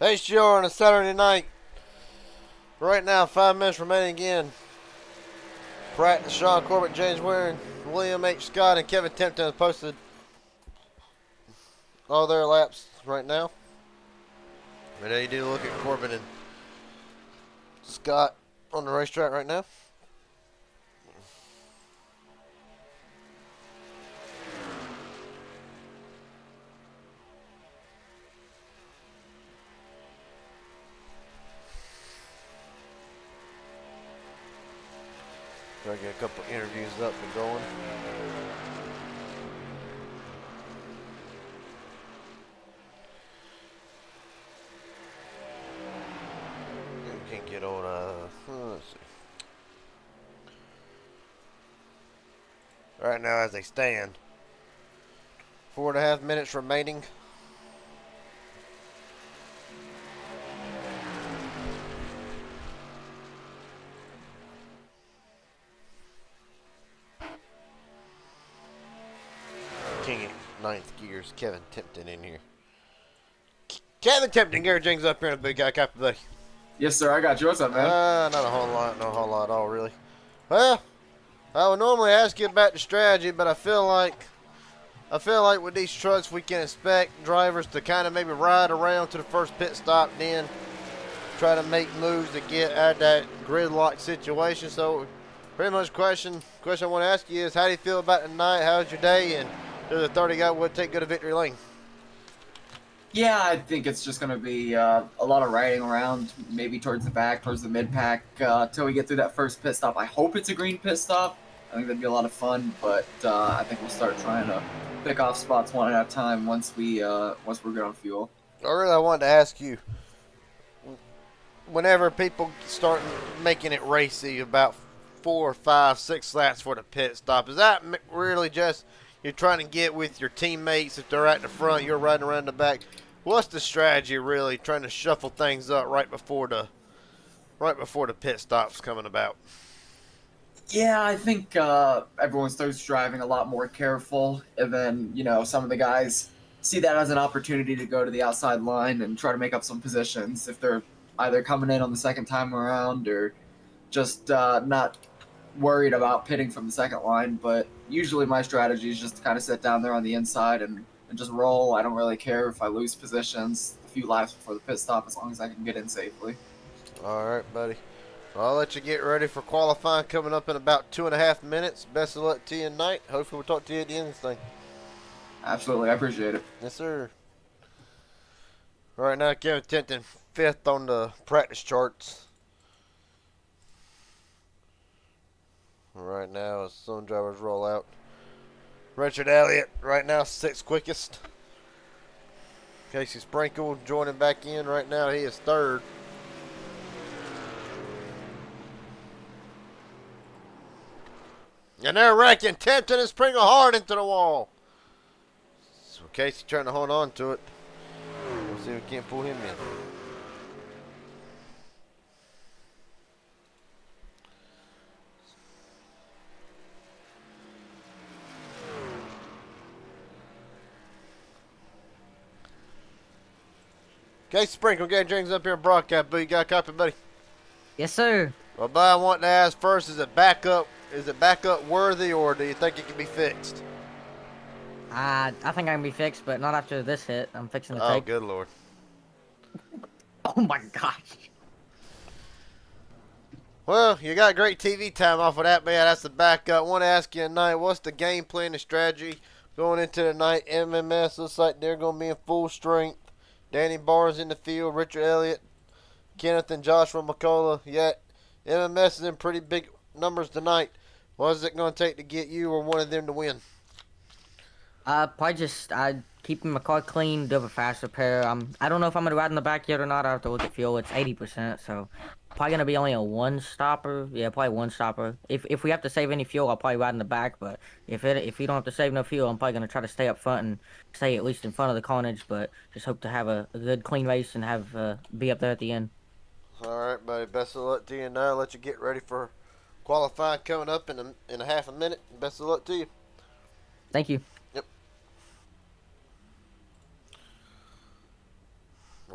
HGR on a Saturday night. Right now, 5 minutes remaining again. Practice. Sean Corbett, James Waring, William H. Scott, and Kevin Tempton have posted all their laps right now. But you do look at Corbett and Scott on the racetrack right now. Try to get a couple interviews up and going. We can get on, let's see. Right now as they stand. 4.5 minutes remaining. King of ninth gears, Kevin Tempton in here. Kevin Tempton, Gary Jings up here in a big guy, copy buddy. Yes, sir. I got you. What's up, man? Not a whole lot at all, really. Well, I would normally ask you about the strategy, but I feel like with these trucks we can expect drivers to kind of maybe ride around to the first pit stop, then try to make moves to get out of that gridlock situation. So, pretty much question I want to ask you is, how do you feel about tonight? How's your day? And does the 30 guy would take good to victory lane? Yeah, I think it's just going to be a lot of riding around, maybe towards the back, towards the mid-pack, till we get through that first pit stop. I hope it's a green pit stop. I think that'd be a lot of fun, but I think we'll start trying to pick off spots one at a time once we're good on fuel. I wanted to ask you, whenever people start making it racy about 4, 5, 6 laps for the pit stop, is that really just you're trying to get with your teammates? If they're at the front, you're riding around the back. What's the strategy, really, trying to shuffle things up right before the pit stop's coming about? Yeah, I think everyone starts driving a lot more careful, and then, some of the guys see that as an opportunity to go to the outside line and try to make up some positions if they're either coming in on the second time around or just not worried about pitting from the second line. But usually my strategy is just to kind of sit down there on the inside and just roll. I don't really care if I lose positions a few laps before the pit stop as long as I can get in safely. All right, buddy. I'll let you get ready for qualifying coming up in about 2.5 minutes. Best of luck to you tonight. Hopefully we'll talk to you at the end of this thing. Absolutely. I appreciate it. Yes, sir. Right now, Kevin Tempton, 5th on the practice charts. Right now, as some drivers roll out. Richard Elliott, right now, 6th quickest. Casey Sprinkle joining back in right now. He is 3rd. And they're wrecking Tempton and Sprinkle hard into the wall. So Casey trying to hold on to it. We'll see if we can't pull him in. Casey Sprinkle, get James up here and broadcast, but you got a copy, buddy? Yes, sir. Well, buddy, I want to ask first, is it backup worthy, or do you think it can be fixed? I think I can be fixed, but not after this hit. I'm fixing to Oh, take. good Lord. Oh my gosh. Well, you got great TV time off of that, man. That's the backup. I want to ask you tonight, what's the game plan and strategy going into the night? MMS looks like they're going to be in full strength. Danny Barnes in the field, Richard Elliott, Kenneth and Joshua McCullough. Yet, MMS is in pretty big numbers tonight. What is it going to take to get you or one of them to win? Probably just keeping my car clean, do a fast repair. I don't know if I'm gonna ride in the back yet or not. I have to look at fuel. It's 80%, so probably gonna be only a one stopper. Yeah, probably one stopper. If we have to save any fuel, I'll probably ride in the back. But if you don't have to save no fuel, I'm probably gonna try to stay up front and stay at least in front of the carnage. But just hope to have a good clean race and have be up there at the end. All right, buddy. Best of luck to you now. Let you get ready for qualifying coming up in a half a minute. Best of luck to you. Thank you. Yep.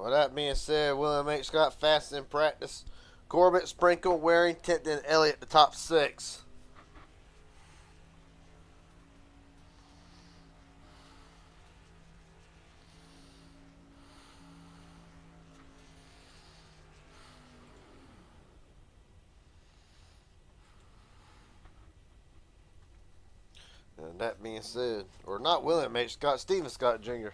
Well, that being said, William H. Scott fast in practice. Corbett, Sprinkle, Waring, Tipton, and Elliott the top 6. And that being said, or not William H. Scott, Stephen Scott Jr.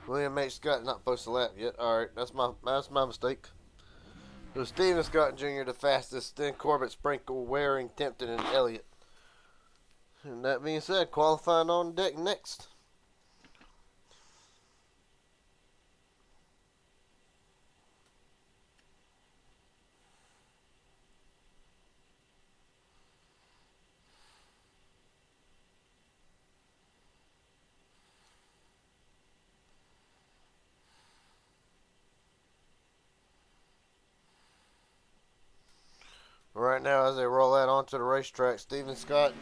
William H. Scott not posted a lap yet. All right, that's my mistake. So Stephen Scott Jr. the fastest, then Corbett, Sprinkle, Waring, Tipton, and Elliott. And that being said, qualifying on deck next. Right now, as they roll out onto the racetrack, Stephen Scott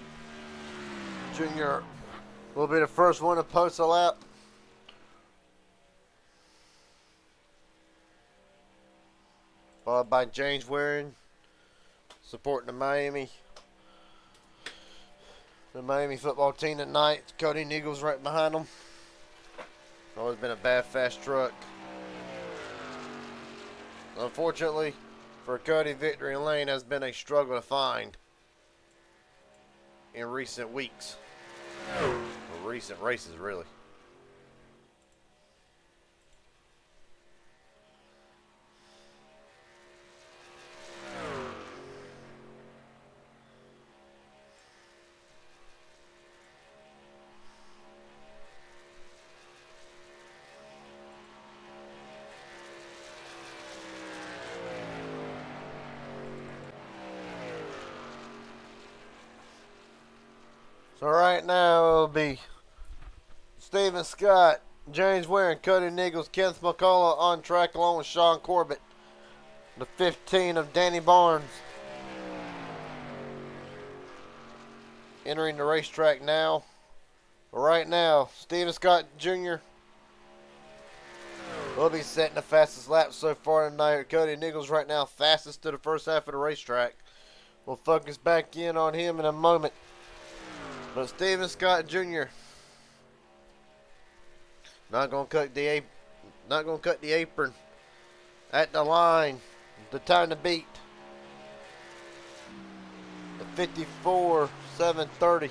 Jr. will be the first one to post a lap. Followed by James Waring, supporting the Miami football team tonight. Cody Nichols right behind them. Always been a bad, fast truck. Unfortunately, for Cody, victory lane has been a struggle to find in recent weeks. Or recent races, really. So right now it'll be Stephen Scott, James Waring, Cody Nichols, Kenneth McCullough on track along with Sean Corbett. The 15 of Danny Barnes entering the racetrack now. But right now, Stephen Scott Jr. will be setting the fastest lap so far tonight. Cody Nichols right now fastest to the first half of the racetrack. We'll focus back in on him in a moment. But Stephen Scott Jr. not gonna cut the apron at the line. The time to beat. The 54.730.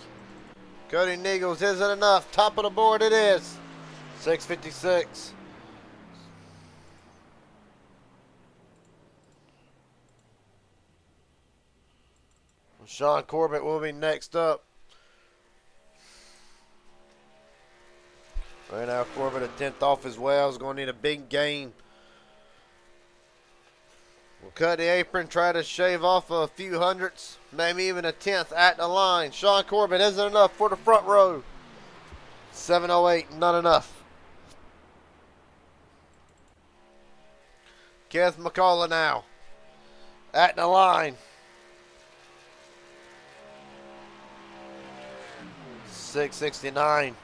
Cody Nichols isn't enough. Top of the board it is. 6:56. Sean Corbett will be next up. Right now, Corbett a 10th off his wells. Going to need a big gain. We'll cut the apron, try to shave off a few hundredths, maybe even a 10th at the line. Sean Corbett isn't enough for the front row. 7:08, not enough. Kenneth McCullough now at the line. 6:69.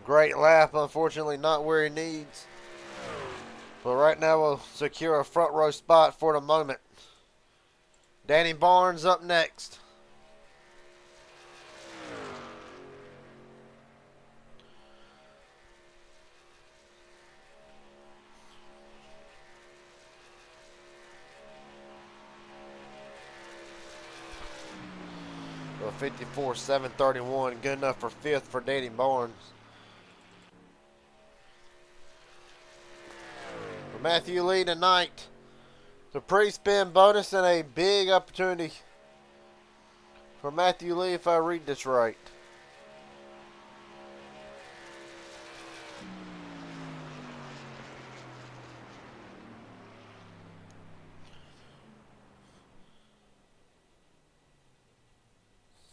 Great lap, unfortunately not where he needs. But right now we'll secure a front row spot for the moment. Danny Barnes up next. Well, 54.731, good enough for 5th for Danny Barnes. Matthew Lee tonight. The pre-spin bonus and a big opportunity for Matthew Lee if I read this right.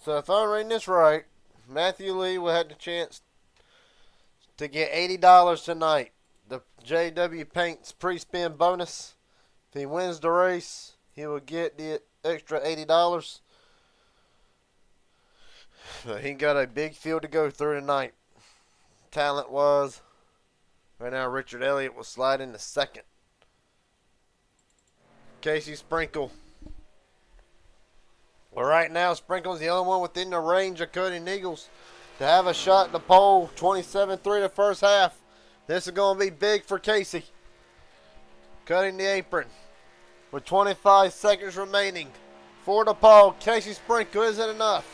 So if I'm reading this right, Matthew Lee will have the chance to get $80 tonight. The JW Paints pre-spin bonus. If he wins the race, he will get the extra $80. But he got a big field to go through tonight. Talent-wise, Right now, Richard Elliott will slide into second. Casey Sprinkle. Well, right now, Sprinkle's the only one within the range of Cody Nichols to have a shot at the pole. 27-3 the first half. This is going to be big for Casey. Cutting the apron with 25 seconds remaining for the pole. Casey Sprinkle, is it enough?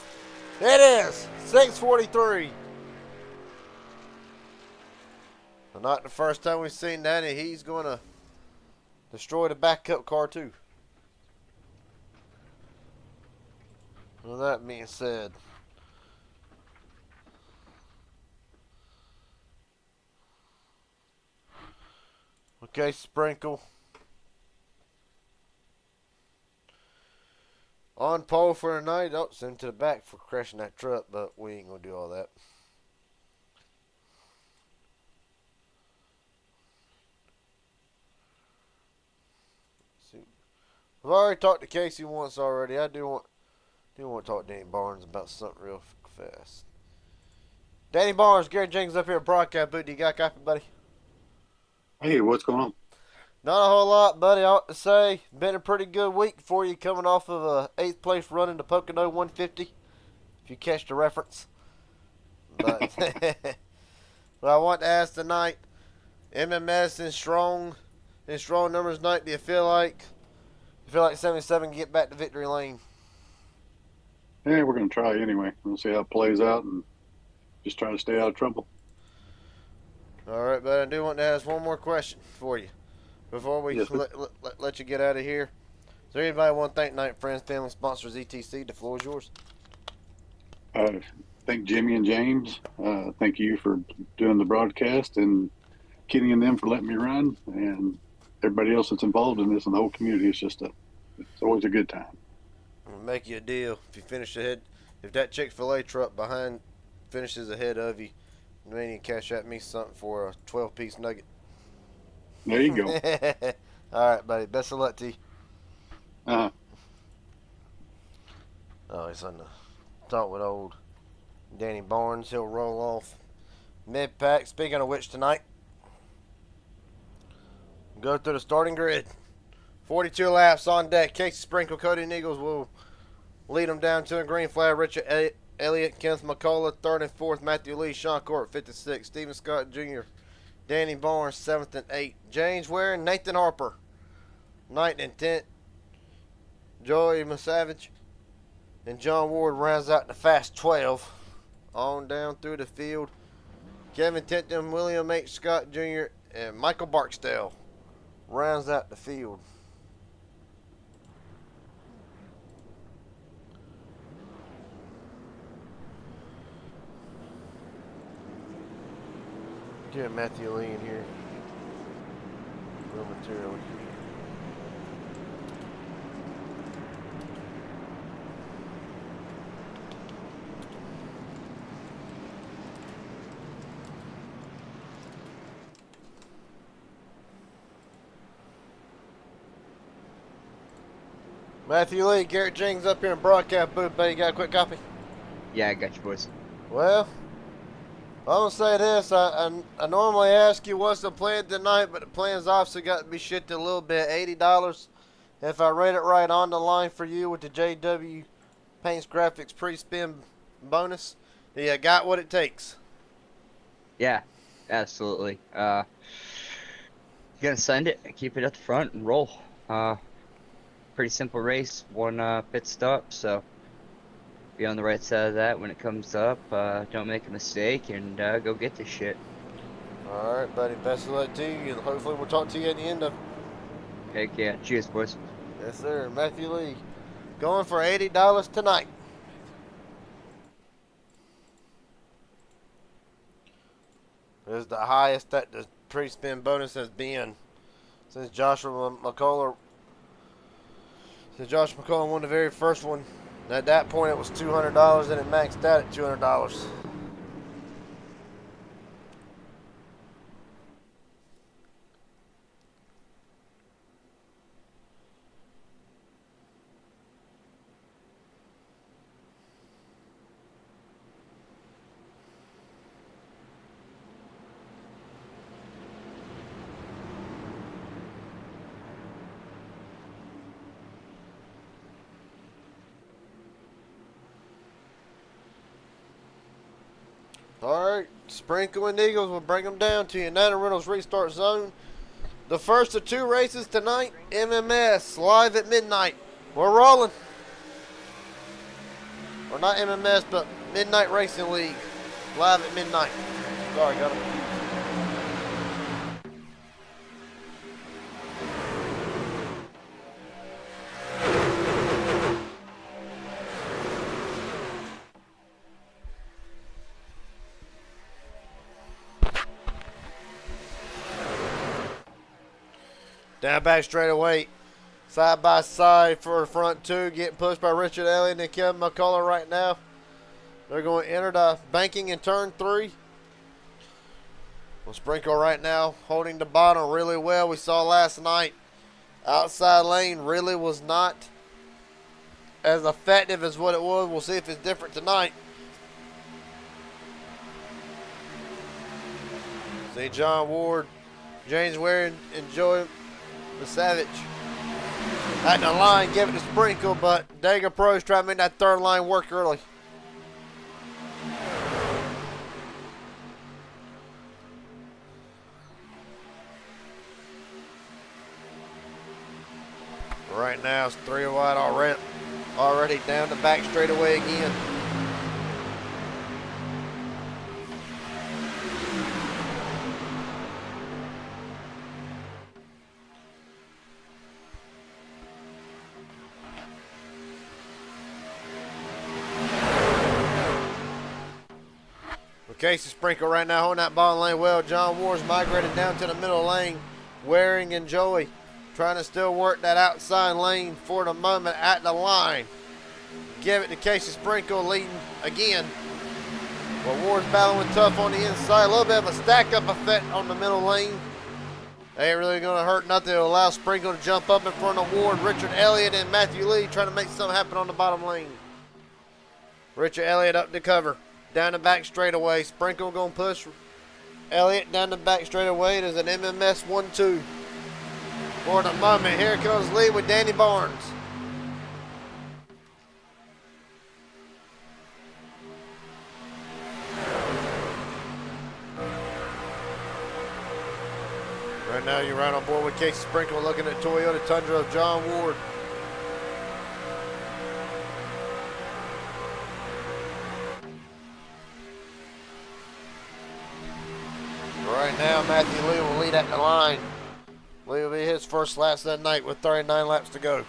It is. 6:43. But not the first time we've seen that, and he's going to destroy the backup car too. Well, that being said, okay, Sprinkle on pole for the night. Oh, send him to the back for crashing that truck, but we ain't gonna do all that. See, I've already talked to Casey once already. I do want to talk to Danny Barnes about something real fast. Danny Barnes, Gary Jenkins up here at Broadcast Booth. You got a copy, buddy? Hey, what's going on? Not a whole lot, buddy. I ought to say, been a pretty good week for you, coming off of a 8th place run into Pocono 150. If you catch the reference. But, but I want to ask tonight, MMS in strong numbers tonight. Do you feel like 77 can get back to victory lane? Hey, we're going to try anyway. We'll see how it plays out and just try to stay out of trouble. All right, but I do want to ask one more question for you before we Yes, let you get out of here. Is there anybody want to thank tonight? Friends, family, sponsors, etc.? The floor is yours. Thank Jimmy and James. Thank you for doing the broadcast, and Kenny and them for letting me run, and everybody else that's involved in this and the whole community. It's always a good time. I'll make you a deal. If you finish ahead, if that Chick-fil-A truck behind finishes ahead of you, maybe you can cash at me something for a 12-piece nugget. There you go. All right, buddy. Best of luck to you. Uh, Oh, he's on the talk with old Danny Barnes. He'll roll off mid-pack. Speaking of which, tonight, go through the starting grid. 42 laps on deck. Casey Sprinkle, Cody Nichols will lead them down to a green flag. Richard Elliott, Kenneth McCullough, 3rd and 4th. Matthew Lee, Sean Court, 56. Stephen Scott Jr., Danny Barnes, 7th and 8th. James Ware, Nathan Harper, 9th and 10th. Joey Masavage and John Ward rounds out the fast 12. On down through the field, Kevin Tinton, William H. Scott Jr., and Michael Barksdale rounds out the field. Get Matthew Lee in here. Real material. Matthew Lee, Garrett Jenkins up here in Broadcast Booth, buddy. You got a quick copy? Yeah, I got you, boys. Well, I'm going to say this. I normally ask you what's the plan tonight, but the plan's obviously got to be shifted a little bit. $80. If I read it right, on the line for you with the JW Paints Graphics pre-spin bonus. You got what it takes. Yeah, absolutely. You gotta send it, keep it at the front, and roll. Pretty simple race, one pit stop, so be on the right side of that when it comes up. Don't make a mistake, and go get this shit. All right, buddy. Best of luck to you, and hopefully we'll talk to you at the end of. Heck yeah. Cheers, boys. Yes, sir. Matthew Lee going for $80 tonight. This is the highest that the pre-spin bonus has been since Joshua McCullough won the very first one. At that point, it was $200, and it maxed out at $200. All right, Sprinkle and Eagles will bring them down to United Rentals restart zone. The first of 2 races tonight, MMS, live at midnight. We're rolling. Or not MMS, but Midnight Racing League, live at midnight. Sorry, got it. Down back straight away. Side by side for front 2. Getting pushed by Richard Elliott and Kevin McCullough right now. They're going to enter the banking in turn 3. Well, Sprinkle right now holding the bottom really well. We saw last night. Outside lane really was not as effective as what it was. We'll see if it's different tonight. See John Ward, James Ware, and Joey the Savage at the line, give it to Sprinkle, but Dega Pros trying to make that third line work early. Right now it's 3 wide already down the back straightaway again. Casey Sprinkle right now holding that ball lane well. John Ward's migrated down to the middle lane. Waring and Joey trying to still work that outside lane for the moment at the line. Give it to Casey Sprinkle leading again. Well, Ward's battling tough on the inside. A little bit of a stack-up effect on the middle lane. They ain't really going to hurt nothing. It'll allow Sprinkle to jump up in front of Ward, Richard Elliott, and Matthew Lee trying to make something happen on the bottom lane. Richard Elliott up to cover. Down the back straightaway. Sprinkle going to push Elliott down the back straightaway. There's an MMS 1-2. For the moment, here comes Lee with Danny Barnes. Right now, you're right on board with Casey Sprinkle looking at Toyota Tundra of John Ward. Right now, Matthew Lee will lead at the line. Lee will be his first laps that night with 39 laps to go.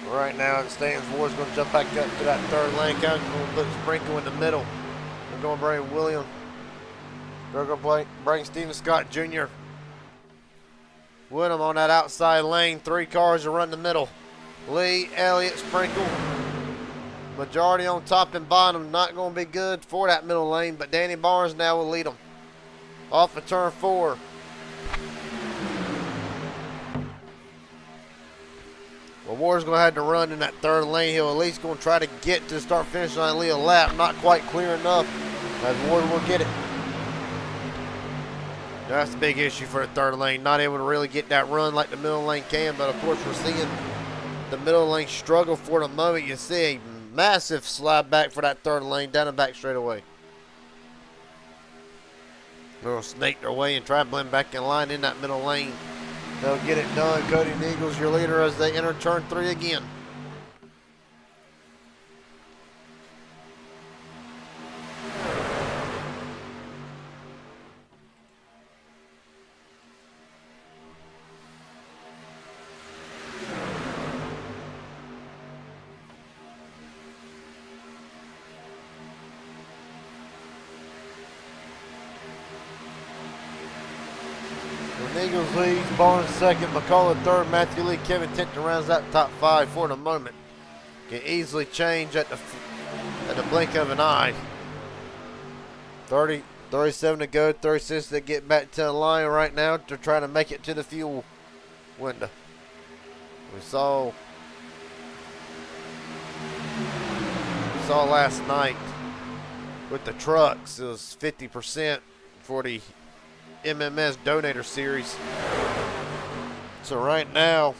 Right now, it stands. Ward's going to jump back up to that third lane. Going to put Sprinkle in the middle. We're going to bring William. They're going to bring Steven Scott Jr. with him on that outside lane. 3 cars are running the middle. Lee, Elliott, Sprinkle. Majority on top and bottom. Not going to be good for that middle lane, but Danny Barnes now will lead them. Off of turn 4. Well, Ward's going to have to run in that third lane. He'll at least going to try to get to start finishing line Lee a lap. Not quite clear enough as Ward will get it. That's the big issue for the third lane. Not able to really get that run like the middle lane can, but of course we're seeing the middle lane struggle for the moment. You see a massive slide back for that third lane down the back straightaway. They'll snake their way and try to blend back in line in that middle lane. They'll get it done. Cody and Eagles, your leader, as they enter turn 3 again. Eagles leads, Barnes second, McCullough third, Matthew Lee, Kevin Tinton rounds out top 5 for the moment. Can easily change at the blink of an eye. 37 to go, 36 to get back to the line right now. They're trying to make it to the fuel window. We saw last night with the trucks, it was 50% for the MMS Donator Series. So right now,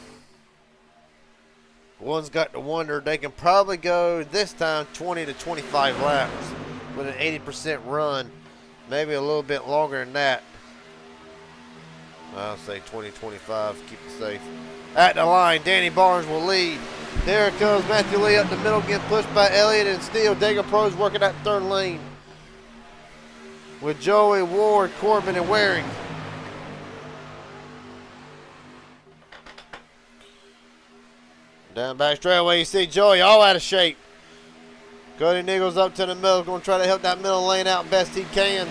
one's got to wonder, they can probably go this time 20 to 25 laps with an 80% run, maybe a little bit longer than that. I'll say 20, 25, keep it safe. At the line, Danny Barnes will lead. There comes Matthew Lee up the middle, getting pushed by Elliott and Steele. Dega Pros working that third lane with Joey, Ward, Corbin, and Waring. Down back straightaway, you see Joey all out of shape. Cody Nichols up to the middle, going to try to help that middle lane out best he can.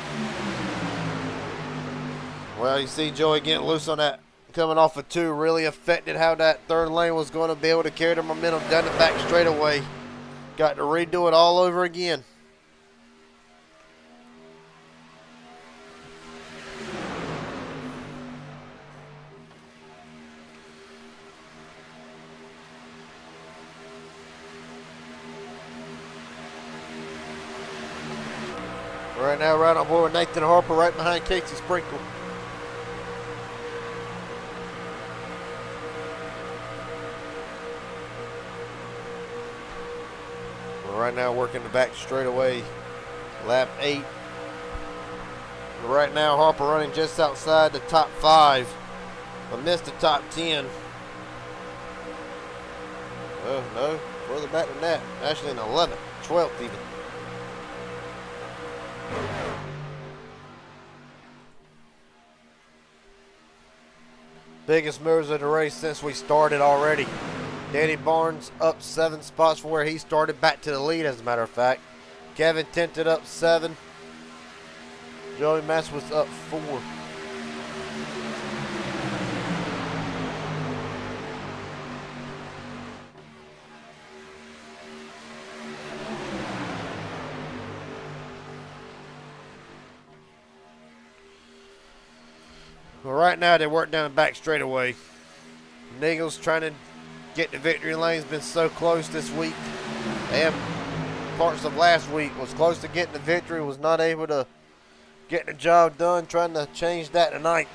Well, you see Joey getting loose on that, coming off of 2, really affected how that third lane was going to be able to carry the momentum down the back straightaway. Got to redo it all over again. Right now, right on board with Nathan Harper, right behind Casey Sprinkle. We're right now working the back straightaway, lap 8. Right now, Harper running just outside the top 5, but missed the top 10. Oh, no, further back than that. Actually in 11th, 12th even. Biggest moves of the race since we started already. Danny Barnes up 7 spots from where he started, back to the lead as a matter of fact. Kevin Tinted up 7. Joey Mass was up 4. Well, right now they work down the back straightaway. Nichols trying to get the victory lane's been so close this week. And parts of last week was close to getting the victory, was not able to get the job done. Trying to change that tonight.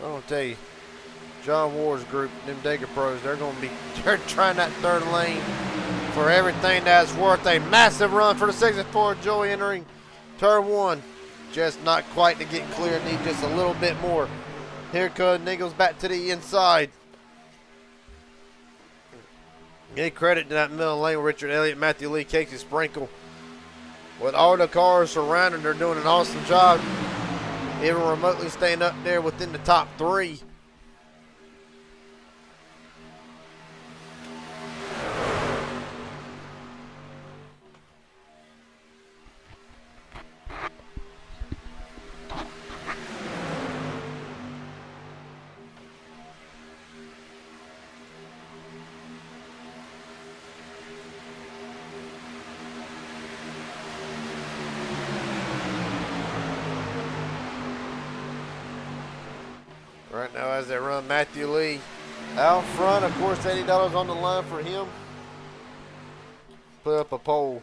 I'm gonna tell you, John Ward's group, them Dega Pros, they're trying that third lane for everything that's worth. A massive run for the 64. Joey entering turn 1. Just not quite to get clear, need just a little bit more. Here comes Nichols back to the inside. Give credit to that middle lane, Richard Elliott, Matthew Lee, Casey Sprinkle. With all the cars surrounding, they're doing an awesome job. Even remotely staying up there within the top 3. Right now as they run Matthew Lee out front, of course $80 on the line for him. Put up a pole.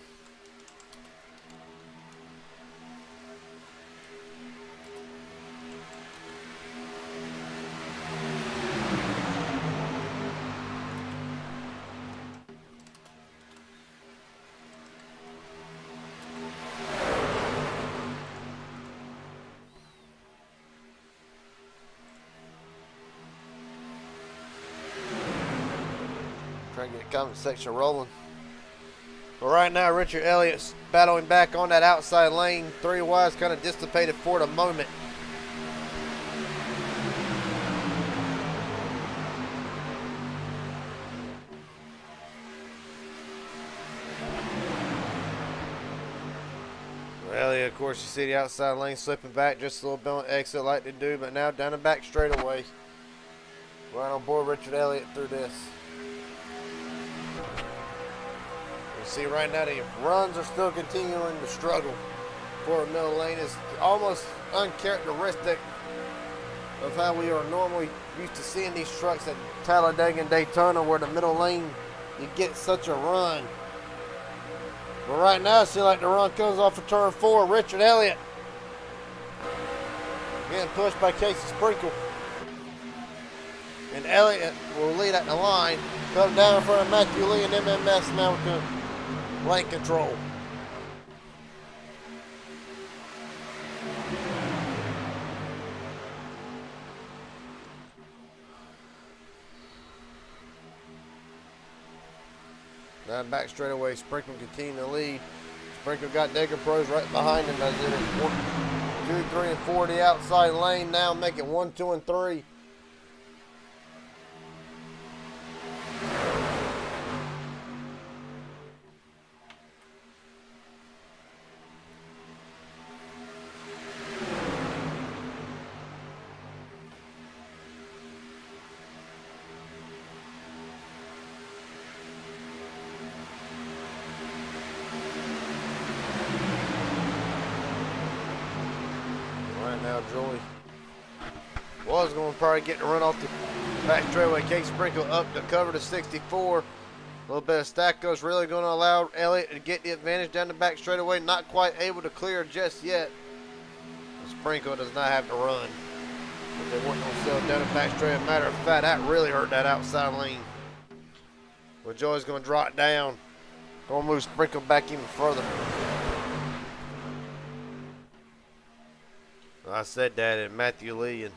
Trying to get the comment section rolling. But right now, Richard Elliott's battling back on that outside lane. 3 wides kind of dissipated for the moment. Elliott, of course, you see the outside lane slipping back just a little bit on exit like they do, but now down the back straightaway. Right on board Richard Elliott through this. You see right now the runs are still continuing to struggle for a middle lane. It's almost uncharacteristic of how we are normally used to seeing these trucks at Talladega and Daytona, where the middle lane you get such a run. But right now, it seems like the run comes off of turn 4. Richard Elliott getting pushed by Casey Sprinkle. And Elliott will lead at the line. Come down in front of Matthew Lee and MMS now with the lane control. Now back straightaway, Sprinkle continuing to lead. Sprinkle got Dega Pros right behind him as it is 1, 2, 3, and 4 the outside lane now, making 1, 2, and 3. Now Joey was going to probably get the run off the back straightaway. Case Sprinkle up to cover to 64. A little bit of stack goes really going to allow Elliott to get the advantage down the back straightaway. Not quite able to clear just yet. Sprinkle does not have to run. But they weren't going to sell down the back straightaway. Matter of fact, that really hurt that outside lane. But Joey's going to drop down. Going to move Sprinkle back even further. I said that, and Matthew Lee and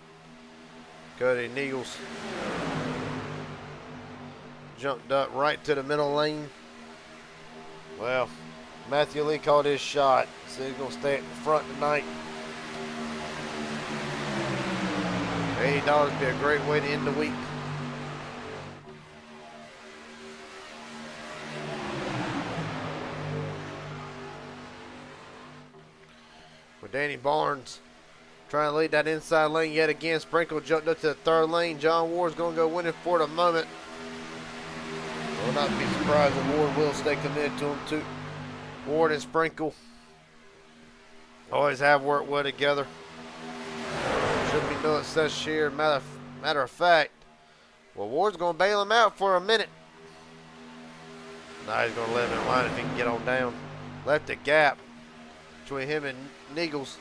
Cody Neagles jumped up right to the middle lane. Well, Matthew Lee called his shot, so he's going to stay at the front tonight. $80 would be a great way to end the week. With Danny Barnes trying to lead that inside lane yet again. Sprinkle jumped up to the third lane. John Ward's going to go winning for the moment. Will not be surprised if Ward will stay committed to him too. Ward and Sprinkle always have worked well together. Should be no success here. Matter of fact, well, Ward's going to bail him out for a minute. Now he's going to let him in line if he can get on down. Left a gap between him and Neagles.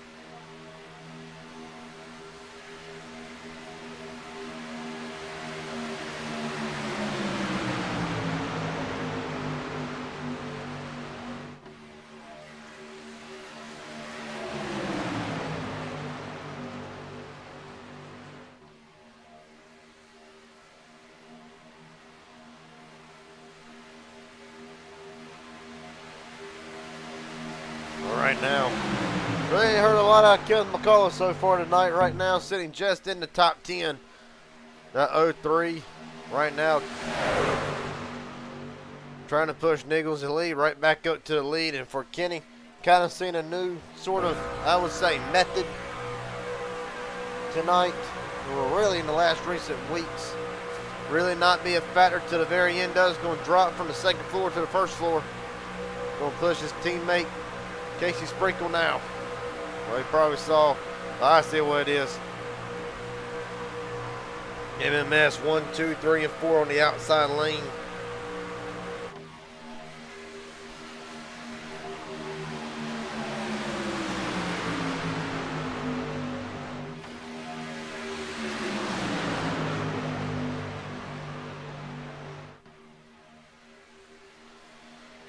Right now, really ain't heard a lot out of Kevin McCullough so far tonight. Right now, sitting just in the top 10. That 0-3 right now, trying to push Nichols and lead right back up to the lead. And for Kenny, kind of seen a new sort of, I would say, method tonight. We're really in the last recent weeks, really not be a factor to the very end. Does going to drop from the second floor to the first floor. Going to push his teammate Casey Sprinkle now. Well, he probably saw. I see what it is. MMS 1, 2, 3, and 4 on the outside lane.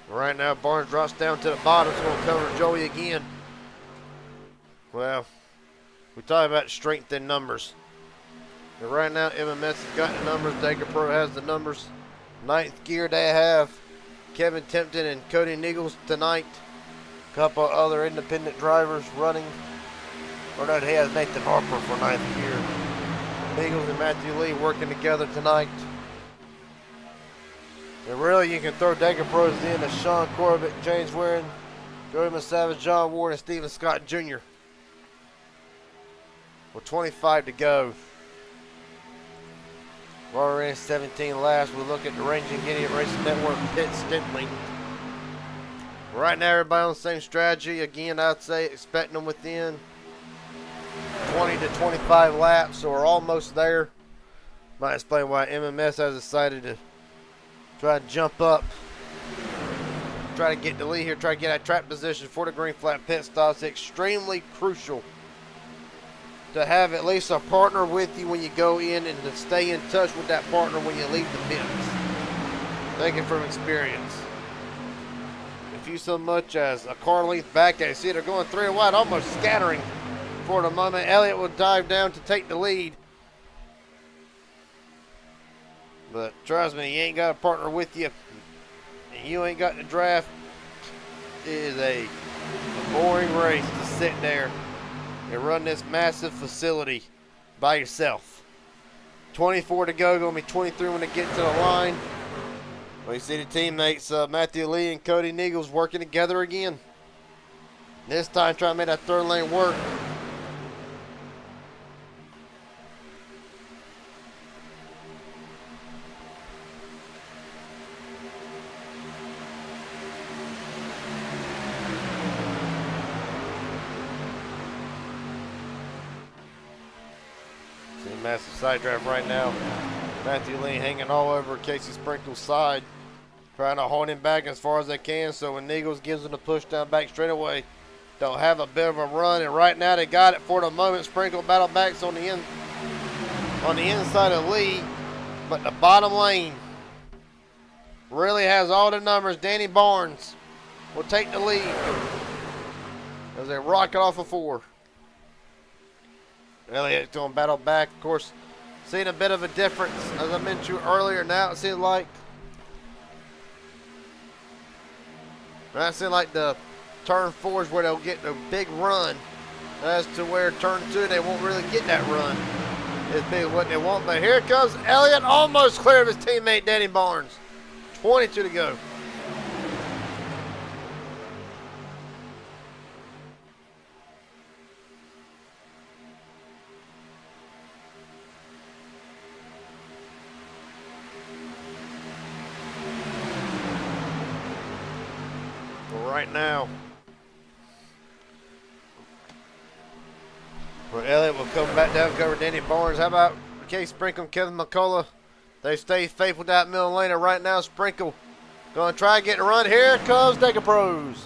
Right now, Barnes drops down to the bottom. It's going to cover Joey again. Well, we talk about strength in numbers. But right now, MMS has got the numbers. Dega Pro has the numbers. Ninth gear, they have Kevin Tempton and Cody Neagles tonight. A couple other independent drivers running. Or no, he has Nathan Harper for ninth gear. Neagles and Matthew Lee working together tonight. And really, you can throw Dega Pros in as Sean Corbett, James Warren, Jody Savage, John Ward, and Stephen Scott Jr. With 25 to go. While we're in 17 laps, we look at the Ranging Idiot Racing Network pit Stintley. Right now, everybody on the same strategy. Again, I'd say expecting them within 20 20 to 25 laps, so we're almost there. Might explain why MMS has decided to try to jump up, try to get the lead here, try to get that track position for the green flag pit stops. Extremely crucial to have at least a partner with you when you go in and to stay in touch with that partner when you leave the pits. Thinking from experience. If you so much as a car length back, I see they're going 3 wide, almost scattering for the moment. Elliott will dive down to take the lead. But trust me, you ain't got a partner with you, and you ain't got the draft. It is a boring race to sit there and run this massive facility by yourself. 24 to go, gonna be 23 when they get to the line. Well, you see the teammates, Matthew Lee and Cody Niegels working together again. This time trying to make that third lane work. Massive side drive right now. Matthew Lee hanging all over Casey Sprinkle's side, trying to hold him back as far as they can. So when Niegels gives him the push down back straightaway, they'll have a bit of a run. And right now they got it for the moment. Sprinkle battle backs on the inside of Lee, but the bottom lane really has all the numbers. Danny Barnes will take the lead as they rocket off of 4. Elliott's going to battle back. Of course, seeing a bit of a difference, as I mentioned earlier. Now it seems like the turn 4s where they'll get a big run, as to where turn 2 they won't really get that run as big as what they want. But here comes Elliott, almost clear of his teammate Danny Barnes. 22 to go. Right now, where Elliott will come back down, cover Danny Barnes. How about Case Sprinkle and Kevin McCullough? They stay faithful that middle lane. And right now, Sprinkle going to try to get a run. Here comes Deca Pros.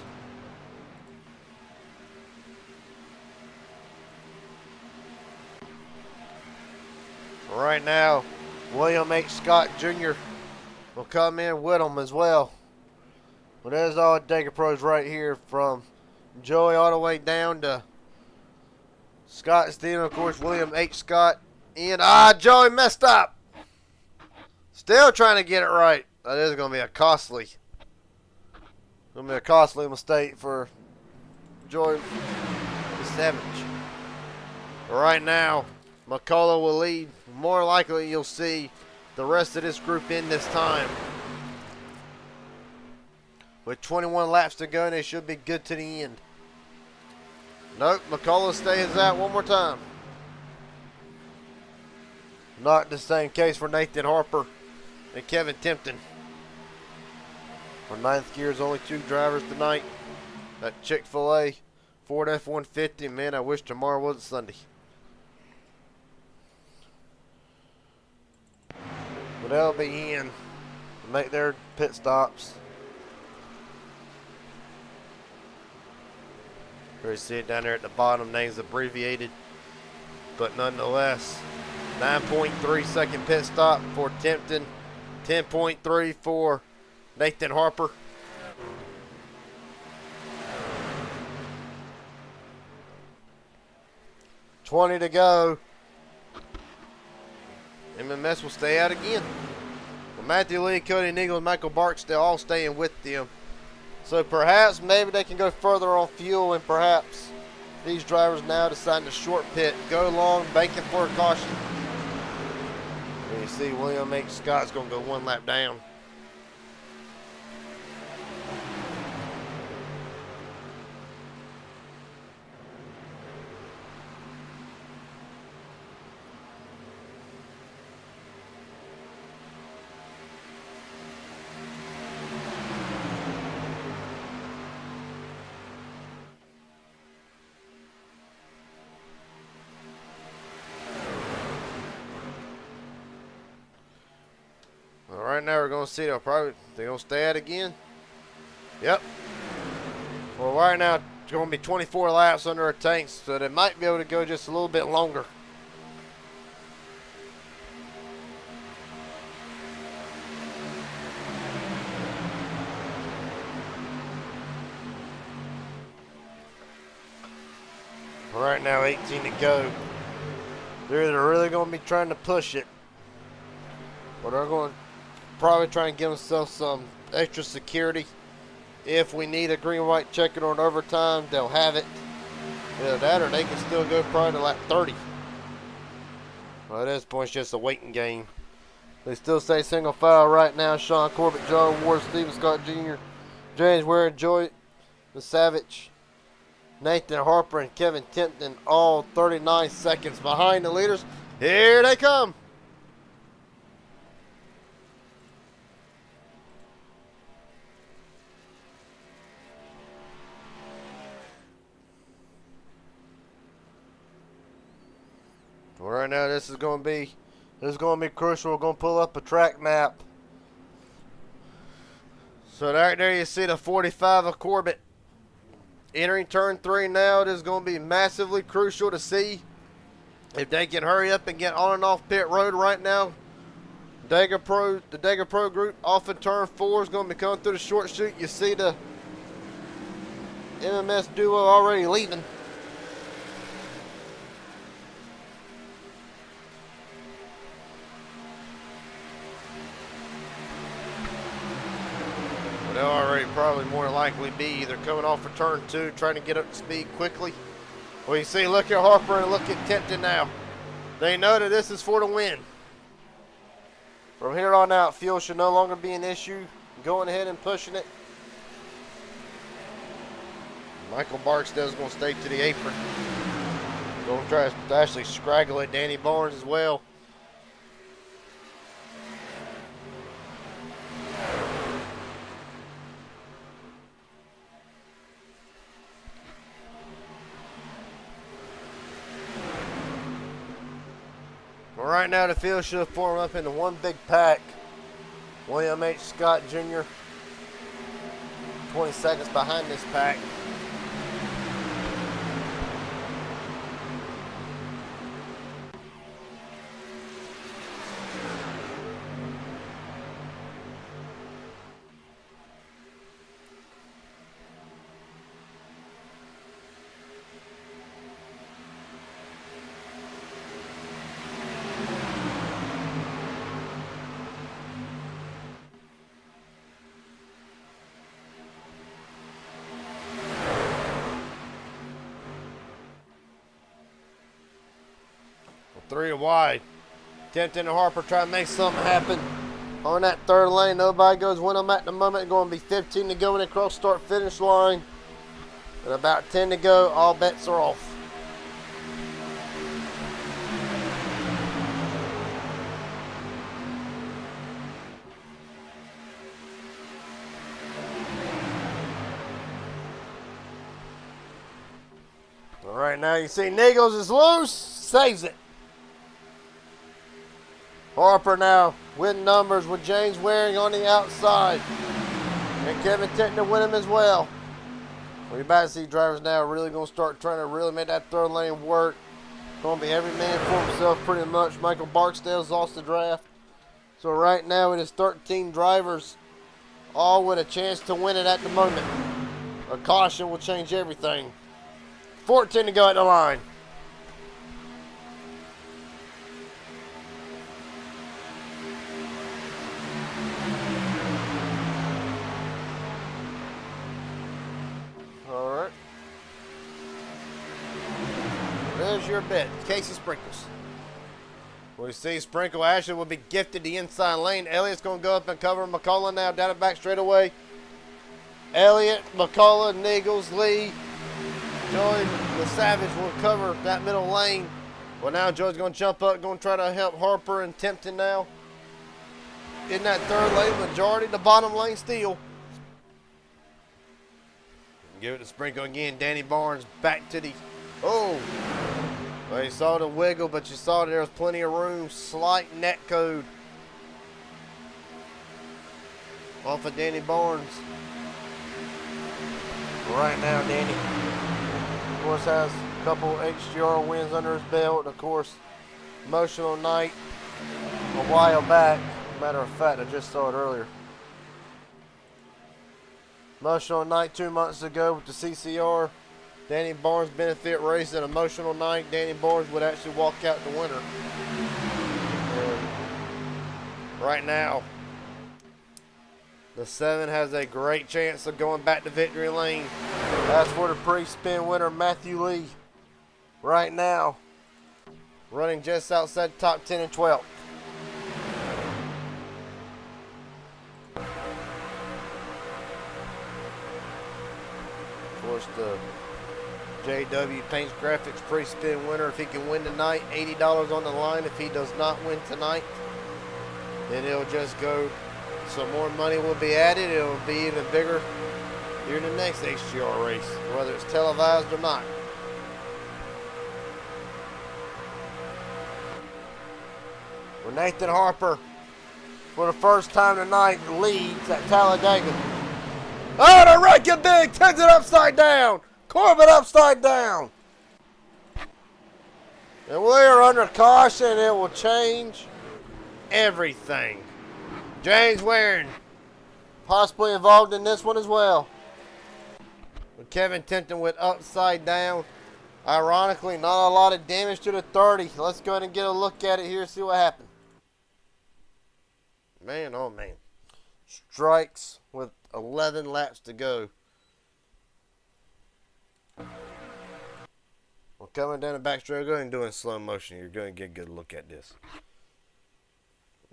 Right now, William H. Scott Jr. will come in with them as well. Well, there's all Deca Pros right here, from Joey all the way down to Scott Steven, of course, William H. Scott. And, Joey messed up. Still trying to get it right. That is going to be a costly mistake for Joey the Savage. Right now, McCullough will lead. More likely you'll see the rest of this group in this time. With 21 laps to go, and they should be good to the end. Nope, McCullough stays out one more time. Not the same case for Nathan Harper and Kevin Timpton. For ninth gear's only 2 drivers tonight. That Chick-fil-A Ford F-150. Man, I wish tomorrow wasn't Sunday. But they'll be in to make their pit stops. You see it down there at the bottom, names abbreviated, but nonetheless, 9.3 second pit stop for Timpton, 10.3 for Nathan Harper. $20 to go. MMS will stay out again. Well, Matthew Lee, Cody Niegel, and Michael Barksdale all staying with them. So perhaps maybe they can go further on fuel, and perhaps these drivers now deciding to short pit, go long, banking for a caution. And you see William H. Scott's going to go 1 lap down. now we're gonna see they're gonna stay at it again. Yep. Well, right now it's gonna be 24 laps under our tanks, so they might be able to go just a little bit longer. Right now, 18 to go. They're either really going to be trying to push it, or they're going to probably try and give themselves some extra security. If we need a green, white checker or an overtime, they'll have it. Either that, or they can still go probably to lap 30. Well, at this point, it's just a waiting game. They still say single file right now. Sean Corbett, John Ward, Steven Scott Jr., James Ware, Joy the Savage, Nathan Harper, and Kevin Timpton, all 39 seconds behind the leaders. Here they come. Well, right now, this is going to be crucial. We're going to pull up a track map. So right there you see the 45 of Corbett. Entering turn 3 now, it is going to be massively crucial to see if they can hurry up and get on and off pit road right now. The Dega Pro group off of turn 4 is going to be coming through the short chute. You see the MMS duo already leaving. They'll already probably more than likely be either coming off of turn 2, trying to get up to speed quickly. Well, you see, look at Harper and look at Timpton now. They know that this is for the win. From here on out, fuel should no longer be an issue. Going ahead and pushing it. Michael Barksdale's going to stay to the apron. Going to try to actually scraggle at Danny Barnes as well. Right now, the field should form up into one big pack. William H. Scott Jr. 20 seconds behind this pack. Three wide. Timpton and Harper try to make something happen on that third lane. Nobody goes with them at the moment. Going to be 15 to go when they cross start finish line. And about 10 to go. All bets are off. All right, now you see Niggles is loose. Saves it. Harper now with numbers with James Waring on the outside. And Kevin Timpton with him as well. We're about to see drivers now really going to start trying to really make that third lane work. Going to be every man for himself pretty much. Michael Barksdale's lost the draft. So right now it is 13 drivers, all with a chance to win it at the moment. A caution will change everything. 14 to go at the line. There's your bet. Casey Sprinkles. We see Sprinkle actually will be gifted the inside lane. Elliott's going to go up and cover McCullough now down the back straightaway. Elliott, McCullough, Niggles, Lee, Joey, the Savage will cover that middle lane. Well, now Joey's going to jump up, going to try to help Harper and Timpton now. In that third lane, majority the bottom lane still. Give it to Sprinkle again. Danny Barnes back to the... Oh! Well, you saw the wiggle, but you saw there was plenty of room. Slight net code. off of Danny Barnes. Right now, Danny, of course, has a couple HGR wins under his belt. Of course, emotional night a while back. Matter of fact, I just saw it earlier. Emotional night 2 months ago with the CCR. Danny Barnes benefit race and emotional night. Danny Barnes would actually walk out the winner. And right now, the 7 has a great chance of going back to victory lane. As for the pre-spin winner, Matthew Lee, right now, running just outside the top 10 and 12. Of course, the JW Paints Graphics pre-spin winner, if he can win tonight, $80 on the line. If he does not win tonight, then it'll just go, some more money will be added. It'll be even bigger during the next HGR race, whether it's televised or not. For Nathan Harper, for the first time tonight, leads at Talladega. Oh, the wrecking big, turns it upside down. Corbett upside down. And we are under caution. It will change everything. James Waring, possibly involved in this one as well. With Kevin Tipton went upside down. Ironically, not a lot of damage to the 30. Let's go ahead and get a look at it here, see what happened. Man, oh man. Strikes with 11 laps to go. Well, coming down the backstretch, go ahead and do it in slow motion. You're going to get a good look at this.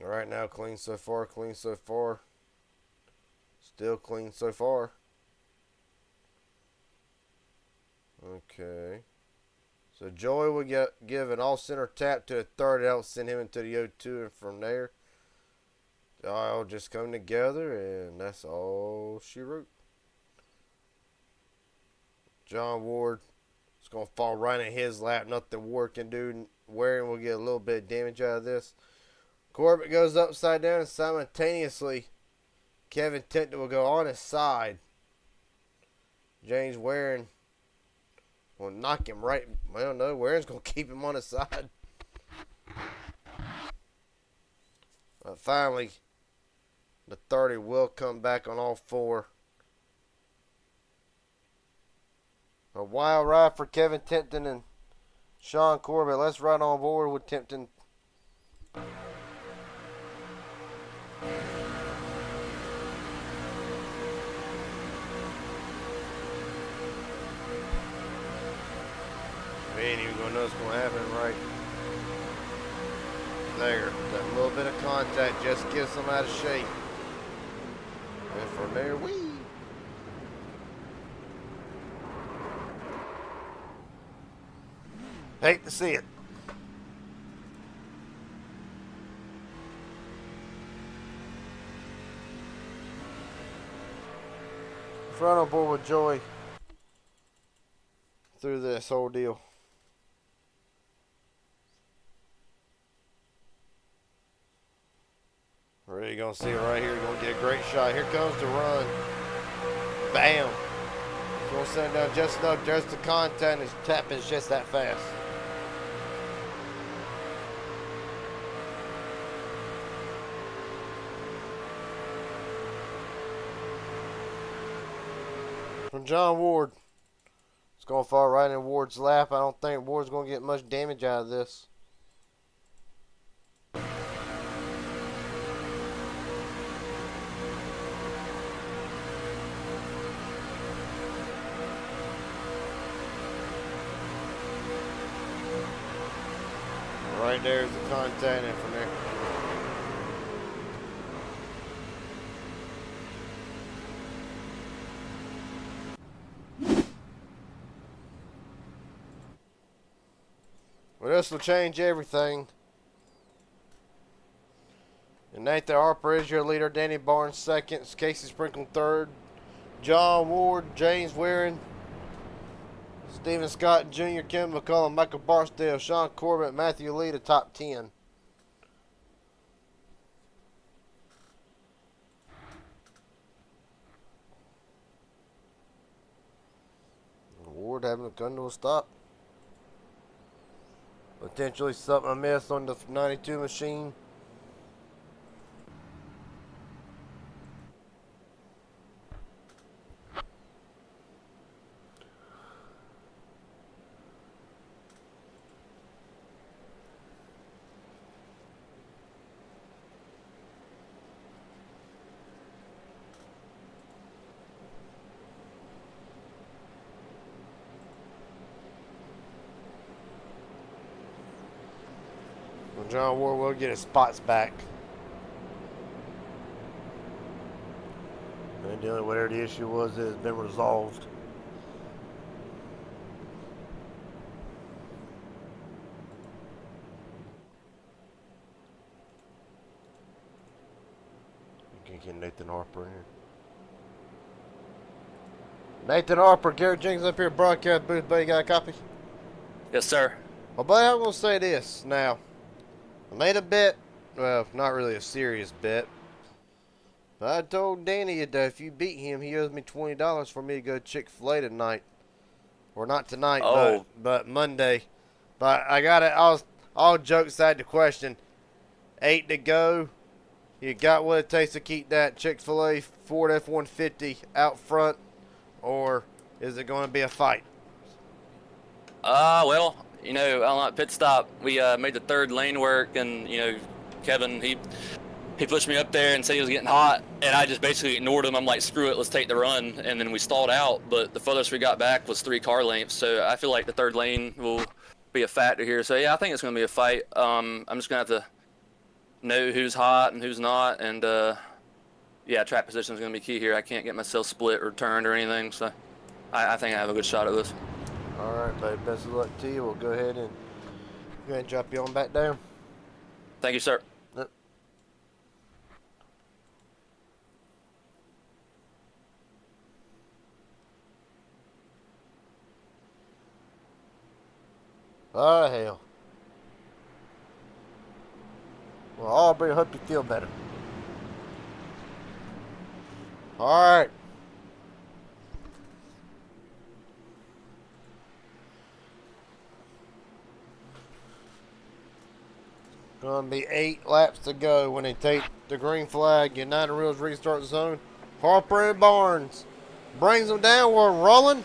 All right, now clean so far, clean so far. Still clean so far. Okay. So Joey will give an all-center tap to the 30. That will send him into the 0-2, and from there, I'll just come together, and that's all she wrote. John Ward, it's going to fall right in his lap. Nothing Ward can do. Waring will get a little bit of damage out of this. Corbett goes upside down, and simultaneously, Kevin Tipton will go on his side. James Waring will knock him right. Well, no, Waring's going to keep him on his side. But finally, the 30 will come back on all four. A wild ride for Kevin Tipton and Sean Corbett. Let's ride on board with Tipton. We ain't even gonna know what's gonna happen right there. That little bit of contact just gets them out of shape. And from there, we. Hate to see it. Front on board with Joey through this whole deal. Really gonna see it right here. Gonna get a great shot. Here comes the run. Bam. Gonna send it down just enough. Just the contact. His tap is just that fast. From John Ward. It's gonna fall right in Ward's lap. I don't think Ward's gonna get much damage out of this. Right there's the contact, and from there. Well, this will change everything. And Nathan Harper is your leader. Danny Barnes second. Casey Sprinkle third. John Ward, James Waring, Stephen Scott Jr., Kim McCullum, Michael Barksdale, Sean Corbett, Matthew Lee, the top 10. Ward having to come to a stop. Potentially something I missed on the 92 machine. John Ward will get his spots back. And then whatever the issue was, it has been resolved. You can get Nathan Harper in here. Nathan Harper, Garrett Jenkins up here, broadcast booth, buddy. Got a copy? Yes, sir. Well, buddy, I'm going to say this now. I made a bet, well, not really a serious bet, but I told Danny that if you beat him, he owes me $20 for me to go Chick-fil-A tonight. Or not tonight, Oh. but Monday. But I got it, all jokes aside, the question, 8 to go, you got what it takes to keep that Chick-fil-A Ford F-150 out front, or is it going to be a fight? Well, you know, on that pit stop, we made the third lane work, and you know, Kevin he pushed me up there and said he was getting hot, and I just basically ignored him. I'm like, screw it, let's take the run, and then we stalled out. But the furthest we got back was 3 car lengths, so I feel like the third lane will be a factor here. So yeah, I think it's going to be a fight. I'm just going to have to know who's hot and who's not, and yeah, track position is going to be key here. I can't get myself split or turned or anything, so I think I have a good shot at this. All right, buddy. Best of luck to you. We'll go ahead and drop you on back down. Thank you, sir. Yep. Oh, hell. Well, Aubrey, I hope you feel better. All right. Going to be 8 laps to go when they take the green flag. United Wheels restart zone. Harper and Barnes brings them down. We're rolling.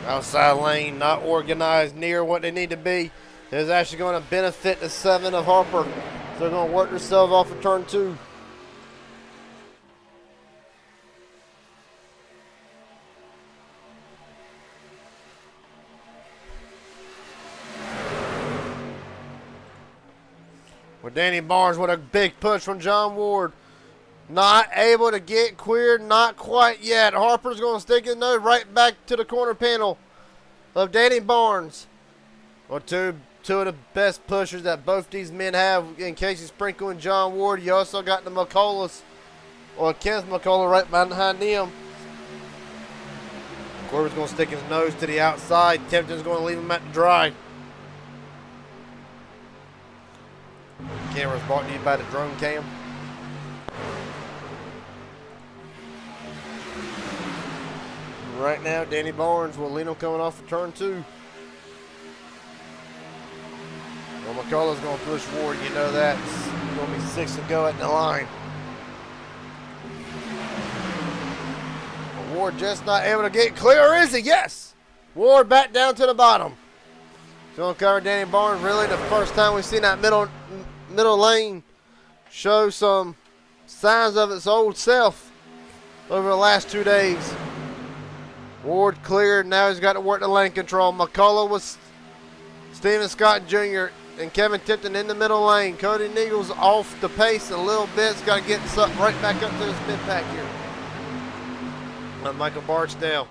Outside lane, not organized near what they need to be. Is actually going to benefit the 7 of Harper. So they're going to work themselves off of turn 2. With Danny Barnes, what a big push from John Ward. Not able to get cleared, not quite yet. Harper's going to stick his nose right back to the corner panel of Danny Barnes. Well, two of the best pushers that both these men have in Casey Sprinkle and John Ward. You also got the McCulloughs, or Kenneth McCullough right behind them. Corber's going to stick his nose to the outside. Tempton's going to leave him at the dry. Camera's brought to you by the drone cam. Right now, Danny Barnes will lead him coming off of turn 2. Well, McCullough's going to push Ward, you know that. It's going to be 6 to go at the line. But Ward just not able to get clear, or is he? Yes! Ward back down to the bottom. He's going to cover Danny Barnes. Really the first time we've seen that middle lane show some signs of its old self over the last 2 days. Ward cleared. Now he's got to work the lane control. McCullough was Steven Scott Jr. and Kevin Tipton in the middle lane. Cody Neagle's off the pace a little bit. He's got to get something right back up to this mid-pack here. Michael Barksdale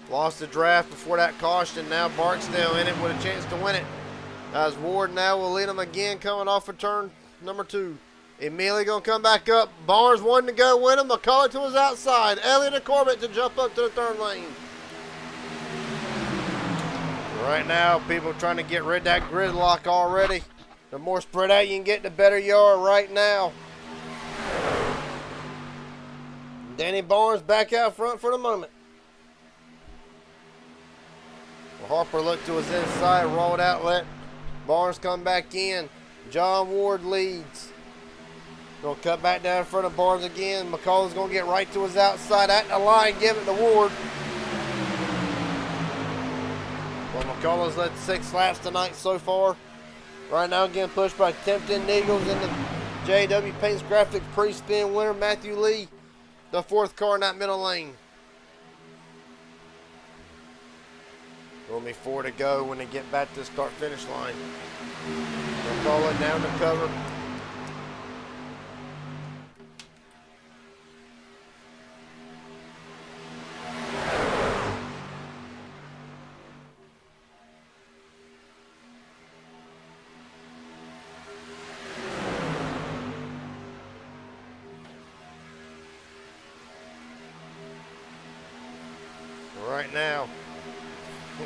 lost the draft before that caution. Now Barksdale in it with a chance to win it. As Ward now will lead him again coming off of turn number 2. Immediately going to come back up. Barnes one to go with him. McCullough to his outside. Elliott and Corbett to jump up to the third lane. Right now, people trying to get rid of that gridlock already. The more spread out you can get, the better you are right now. Danny Barnes back out front for the moment. Well, Harper looked to his inside, rolled outlet. Barnes come back in. John Ward leads. Gonna cut back down in front of Barnes again. McCullough's gonna get right to his outside at the line, give it to Ward. Well, McCullough's led 6 laps tonight so far. Right now getting pushed by Tempton Eagles in the JW Paints Graphics pre-spin winner Matthew Lee, the 4th car in that middle lane. Only 4 to go when they get back to the start-finish line. McCullough down to cover. Right now,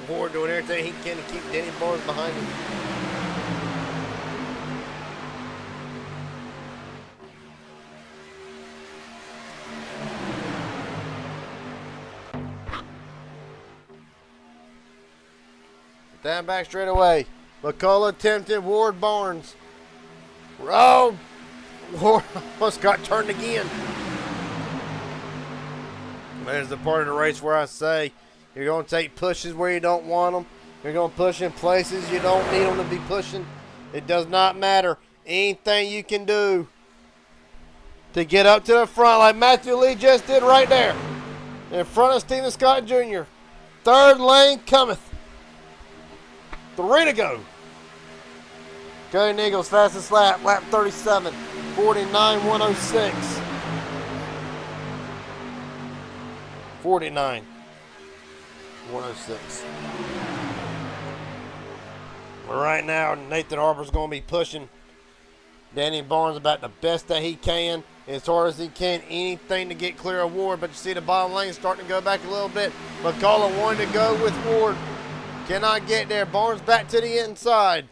Ward doing everything he can to keep Danny Barnes behind him. Down back straight away. McCullough, Tempton, Ward, Barnes. Oh, Ward almost got turned again. There's the part of the race where I say you're going to take pushes where you don't want them. You're going to push in places you don't need them to be pushing. It does not matter. Anything you can do to get up to the front like Matthew Lee just did right there. In front of Stephen Scott Jr. 3rd lane cometh. 3 to go. Golden Eagles fastest lap 37. 49.106. 49. 106. Right now, Nathan Harper's going to be pushing Danny Barnes about the best that he can, as hard as he can, anything to get clear of Ward. But you see the bottom lane starting to go back a little bit. McCullough wanting to go with Ward. Cannot get there. Barnes back to the inside.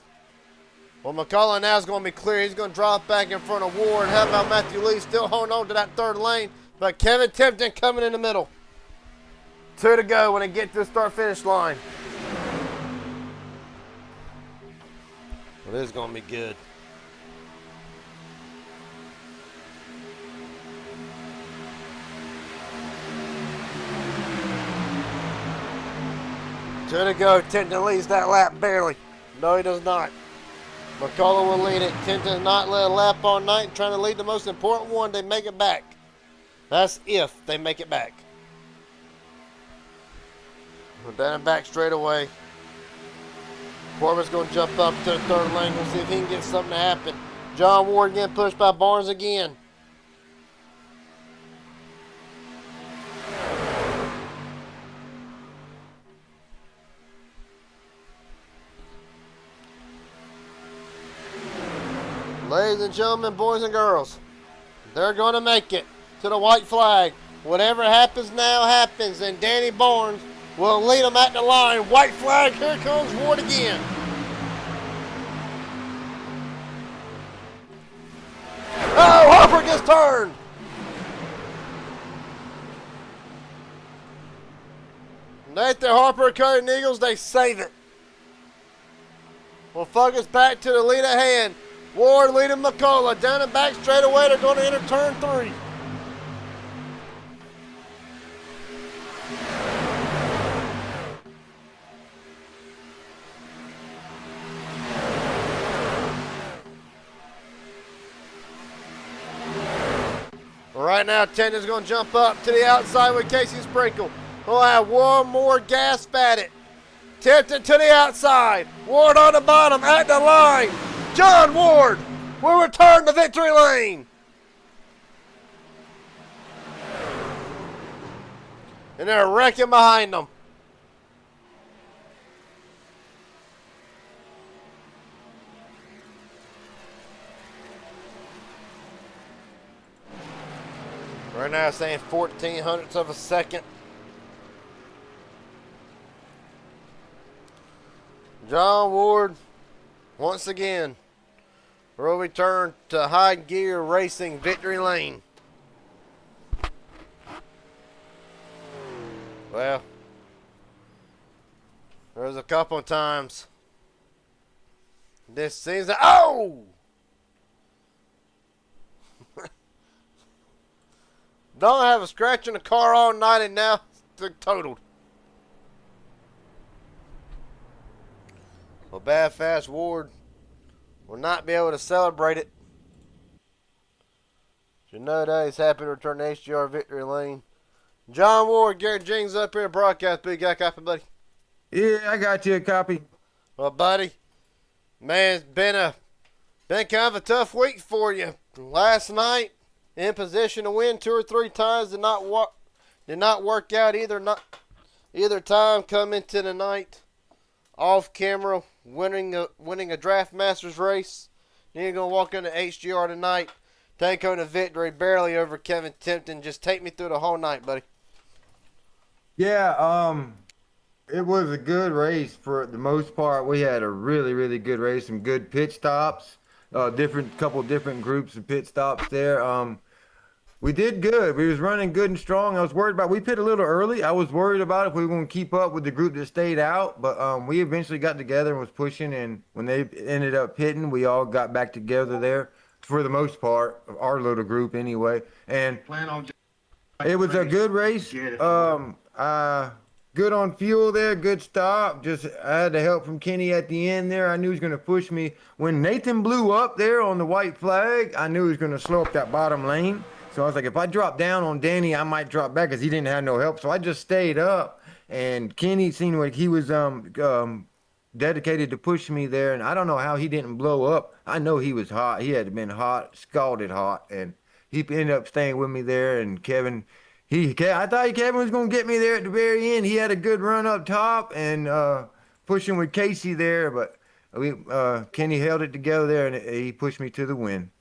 Well, McCullough now is going to be clear. He's going to drop back in front of Ward. How about Matthew Lee still holding on to that 3rd lane? But Kevin Tempton coming in the middle. 2 to go when they get to the start-finish line. Well, this is going to be good. Two to go. Tempton leads that lap barely. No, he does not. McCullough will lead it. Tempton not led a lap all night, trying to lead the most important one. They make it back. That's if they make it back. We're down and back straight away. Corbin's going to jump up to the 3rd lane. We'll see if he can get something to happen. John Ward getting pushed by Barnes again. Ladies and gentlemen, boys and girls, they're going to make it to the white flag. Whatever happens now happens, and Danny Barnes will lead them at the line. White flag, here comes Ward again. Oh, Harper gets turned. Nathan Harper, Golden Eagles, they save it. We'll focus back to the lead ahead. Ward leading McCullough. Down and back straight away. They're going to enter turn 3. Right now, Tempton's going to jump up to the outside with Casey Sprinkle. We'll have one more gasp at it. Tempton to the outside. Ward on the bottom at the line. John Ward will return to victory lane. And they're wrecking behind them. Right now saying 14 hundredths of a second. John Ward, once again, We'll return to High Gear Racing Victory Lane. Well, there was a couple of times this season. Oh! Don't have a scratch in the car all night and now it's totaled. Well, Bad Fast Ward will not be able to celebrate it. You know that he's happy to return to HGR Victory Lane. John Ward, Garrett Jenkins up here, broadcast. Big guy copy, buddy. Yeah, I got you a copy. Well, buddy, man, it's been kind of a tough week for you. Last night, in position to win 2 or 3 times, did not work out either time. Come into the night off camera, winning a Draft Masters race. Then you're gonna walk into HGR tonight, take home the victory barely over Kevin Tipton. Just take me through the whole night, buddy. Yeah, it was a good race for the most part. We had a really, really good race, some good pit stops, couple different groups of pit stops there. We did good. We was running good and strong. I was worried about, we pit a little early. I was worried about if we were going to keep up with the group that stayed out, but we eventually got together and was pushing, and when they ended up pitting, we all got back together there for the most part, our little group anyway. And it was a good race. Good on fuel there, good stop. Just I had the help from Kenny at the end there. I knew he was going to push me. When Nathan blew up there on the white flag, I knew he was going to slow up that bottom lane. So I was like, if I drop down on Danny, I might drop back because he didn't have no help. So I just stayed up, and Kenny seemed like he was dedicated to push me there. And I don't know how he didn't blow up. I know he was hot. He had been hot, scalded hot, and he ended up staying with me there. And Kevin, I thought Kevin was going to get me there at the very end. He had a good run up top and pushing with Casey there, but Kenny held it together there, and he pushed me to the win.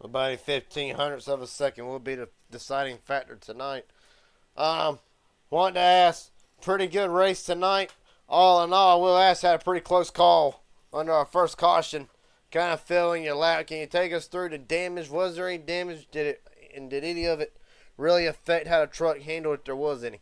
About 0.15 of a second will be the deciding factor tonight. Wanted to ask, pretty good race tonight. All in all, Will Ask had a pretty close call under our first caution. Kind of filling your lap. Can you take us through the damage? Was there any damage? Did any of it really affect how the truck handled if there was any?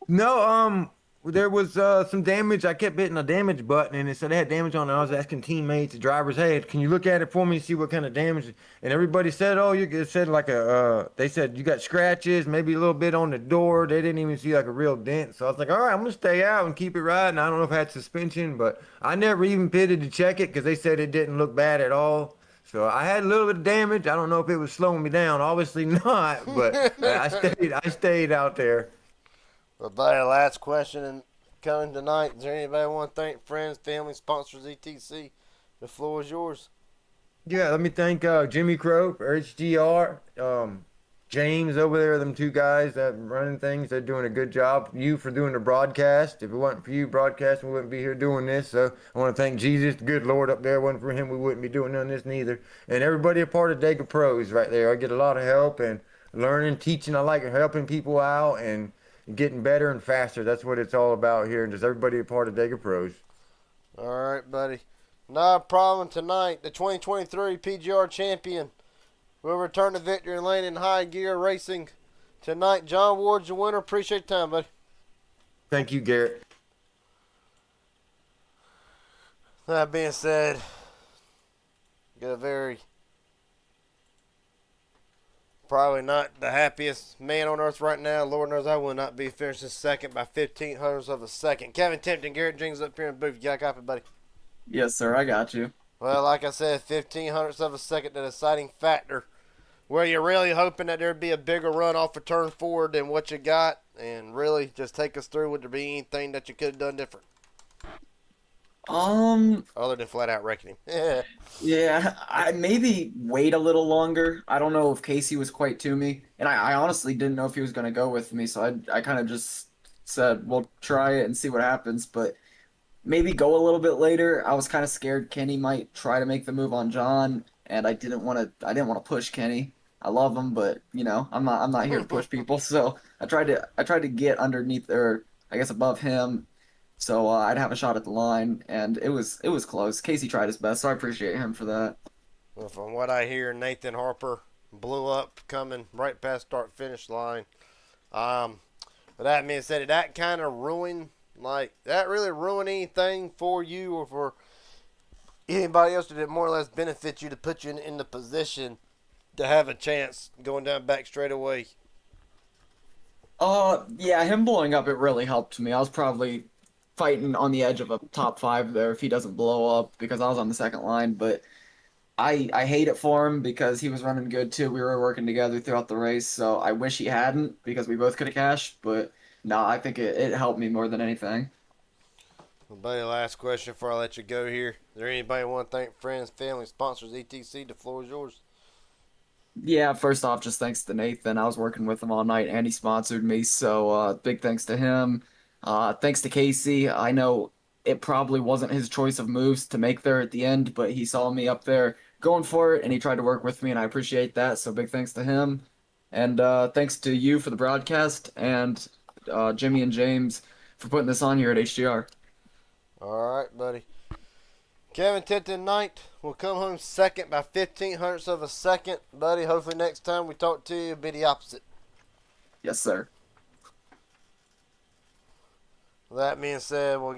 No, there was some damage. I kept hitting a damage button, and it said it had damage on it. I was asking teammates, drivers, hey, can you look at it for me and see what kind of damage? And everybody said, oh, it said like they said you got scratches, maybe a little bit on the door. They didn't even see like a real dent. So I was like, all right, I'm going to stay out and keep it riding. I don't know if I had suspension, but I never even pitted to check it because they said it didn't look bad at all. So I had a little bit of damage. I don't know if it was slowing me down. Obviously not, but I stayed out there. Well, buddy, last question and coming tonight. Is there anybody want to thank? Friends, family, sponsors, etc.? The floor is yours. Yeah, let me thank Jimmy Crow for HGR, James over there, them 2 guys that running things. They're doing a good job. You for doing the broadcast. If it wasn't for you broadcasting, we wouldn't be here doing this. So I want to thank Jesus, the good Lord up there. If it wasn't for him, we wouldn't be doing none of this neither. And everybody a part of Dega Pros right there. I get a lot of help and learning, teaching. I like helping people out and getting better and faster. That's what it's all about here. And just everybody a part of Dega Pros. All right, buddy. Not a problem tonight. The 2023 PGR champion will return to Victory Lane in High Gear Racing tonight. John Ward's the winner. Appreciate your time, buddy. Thank you, Garrett. That being said, got a very probably not the happiest man on earth right now. Lord knows I will not be finishing second by 0.15 of a second. Kevin Tipton, Garrett Jenkins up here in the booth. You got a copy, buddy? Yes, sir. I got you. Well, like I said, 0.15 of a second, the deciding factor. Where you're really hoping that there'd be a bigger run off of turn 4 than what you got, and really just take us through. Would there be anything that you could have done different? Other than flat out wrecking him. Yeah, I maybe wait a little longer. I don't know if Casey was quite to me, and I honestly didn't know if he was going to go with me, so I kind of just said, we'll try it and see what happens, but maybe go a little bit later. I was kind of scared Kenny might try to make the move on John, and I didn't want to push Kenny. I love him, but I'm not here to push people, so I tried to get underneath, or I guess above him, so I'd have a shot at the line, and it was close. Casey tried his best, so I appreciate him for that. Well, from what I hear, Nathan Harper blew up coming right past start finish line. With that being said, did that kind of ruin, like, that really ruin anything for you or for anybody else? Did it more or less benefit you to put you in the position to have a chance going down back straight away? Yeah, him blowing up, it really helped me. I was probably fighting on the edge of a top five there if he doesn't blow up because I was on the second line, but I hate it for him because he was running good too. We were working together throughout the race, so I wish he hadn't because we both could have cashed, but no, I think it helped me more than anything. Well, buddy, last question before I let you go here. Is there anybody want to thank friends, family, sponsors, etc.? The floor is yours. Yeah, first off, just thanks to Nathan. I was working with him all night and he sponsored me, so big thanks to him. Thanks to Casey. I know it probably wasn't his choice of moves to make there at the end, but he saw me up there going for it and he tried to work with me, and I appreciate that, so big thanks to him. And thanks to you for the broadcast and Jimmy and James for putting this on here at HGR. All right, buddy. Kevin Tinton Knight will come home second by 15 hundredths of a second. Buddy, hopefully next time we talk to you, it'll be the opposite. Yes, sir. With that being said, we'll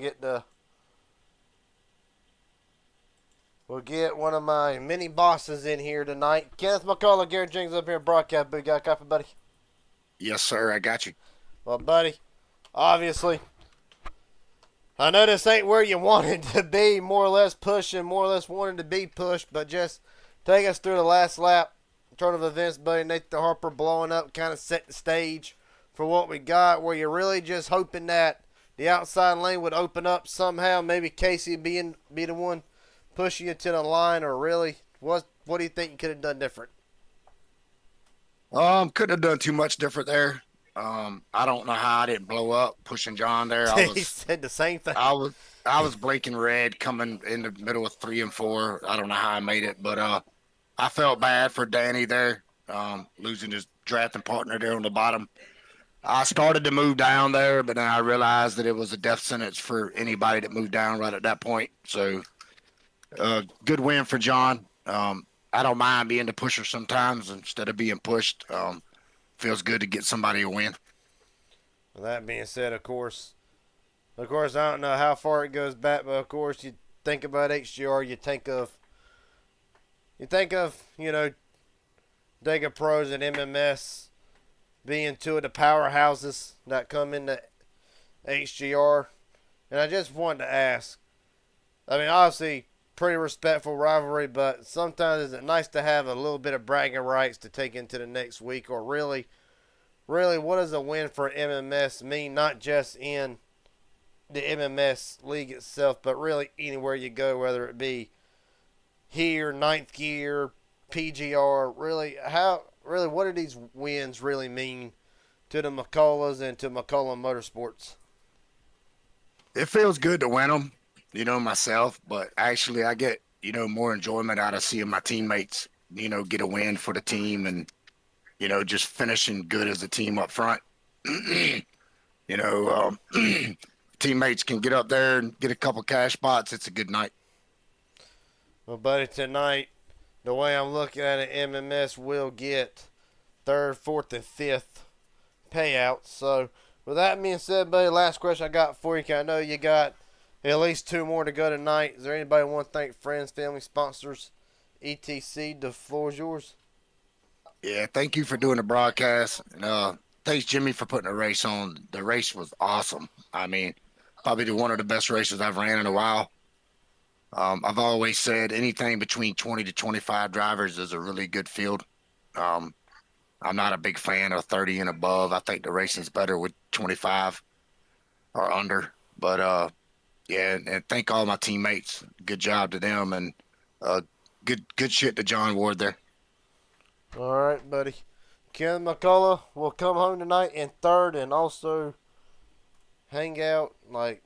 get one of my mini bosses in here tonight. Kenneth McCullough, Garrett Jenkins up here in broadcast. Big guy, copy, buddy. Yes, sir. I got you. Well, buddy, obviously, I know this ain't where you wanted to be, more or less pushing, more or less wanted to be pushed, but just take us through the last lap. Turn of events, buddy. Nathan Harper blowing up, kind of set the stage for what we got. Were you really just hoping that the outside lane would open up somehow? Maybe Casey be the one pushing you to the line, or really, what do you think you could have done different? Couldn't have done too much different there. I don't know how I didn't blow up pushing John there. He said the same thing. I was blinking red coming in the middle of 3 and 4. I don't know how I made it, but I felt bad for Danny there, losing his drafting partner there on the bottom. I started to move down there, but then I realized that it was a death sentence for anybody that moved down right at that point. So, good win for John. I don't mind being the pusher sometimes instead of being pushed. Feels good to get somebody a win. With that being said, of course, I don't know how far it goes back, but of course, you think about HGR, you think of, Dega Pros and MMS being two of the powerhouses that come into HGR. And I just wanted to ask, I mean, obviously, pretty respectful rivalry, but sometimes is it nice to have a little bit of bragging rights to take into the next week? Or really, what does a win for MMS mean, not just in the MMS league itself, but really anywhere you go, whether it be here, ninth gear, PGR, what do these wins really mean to the McCulloughs and to McCullough Motorsports? It feels good to win them, myself, but actually I get, more enjoyment out of seeing my teammates, get a win for the team and, just finishing good as a team up front. Teammates can get up there and get a couple cash spots. It's a good night. Well, buddy, tonight, the way I'm looking at it, MMS will get third, fourth, and fifth payouts. So, with that being said, buddy, last question I got for you. I know you got at least two more to go tonight. Is there anybody want to thank friends, family, sponsors, etc.? The floor is yours. Yeah, thank you for doing the broadcast. And, thanks, Jimmy, for putting the race on. The race was awesome. I mean, probably one of the best races I've ran in a while. I've always said anything between 20 to 25 drivers is a really good field. I'm not a big fan of 30 and above. I think the racing's better with 25 or under. But, yeah, and thank all my teammates. Good job to them, and good shit to John Ward there. All right, buddy. Ken McCullough will come home tonight in third and also hang out. I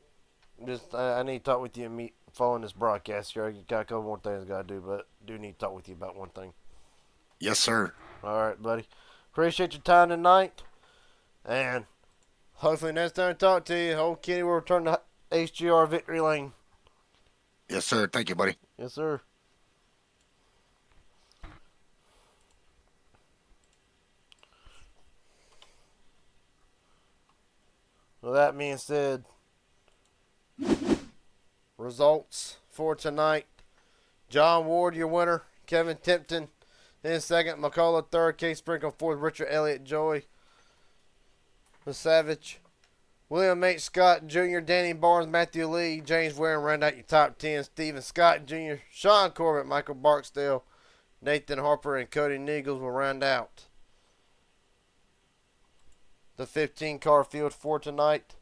need to talk with you and meet following this broadcast here. I got a couple more things I got to do, but do need to talk with you about one thing. Yes, sir. All right, buddy. Appreciate your time tonight. And hopefully next time I talk to you, old Kenny will return to HGR Victory Lane. Yes, sir. Thank you, buddy. Yes, sir. With that being said, results for tonight. John Ward, your winner. Kevin Tipton in second. McCullough third. Case Sprinkle fourth. Richard Elliott Joey. The Savage. William H. Scott Jr., Danny Barnes, Matthew Lee, James Warren round out your top 10. Stephen Scott Jr., Sean Corbett, Michael Barksdale, Nathan Harper, and Cody Niegels will round out the 15-car field for tonight.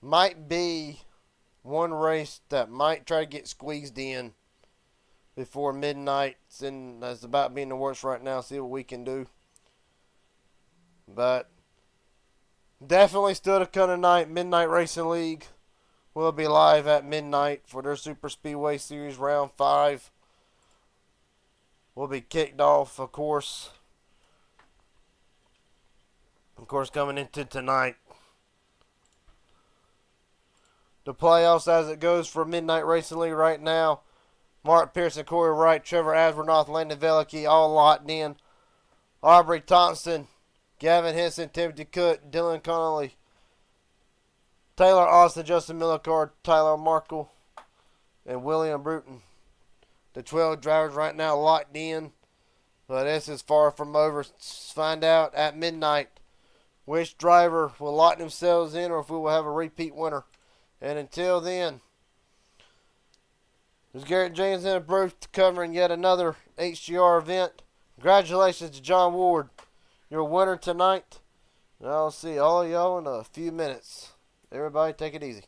Might be one race that might try to get squeezed in before midnight, and that's about being the worst right now. See what we can do. But definitely still to come tonight. Midnight Racing League will be live at midnight for their Super Speedway Series Round 5. Will be kicked off, of course. Coming into tonight. The playoffs as it goes for Midnight Racing League right now. Mark Pearson, Corey Wright, Trevor Asbernoth, Landon Velicky all locked in. Aubrey Thompson, Gavin Henson, Timothy Cook, Dylan Connolly, Taylor Austin, Justin Millicard, Tyler Markle, and William Bruton. The 12 drivers right now locked in, but this is far from over. Let's find out at midnight which driver will lock themselves in or if we will have a repeat winner. And until then, this is Garrett James in a booth covering yet another HGR event. Congratulations to John Ward, your winner tonight. And I'll see all of y'all in a few minutes. Everybody take it easy.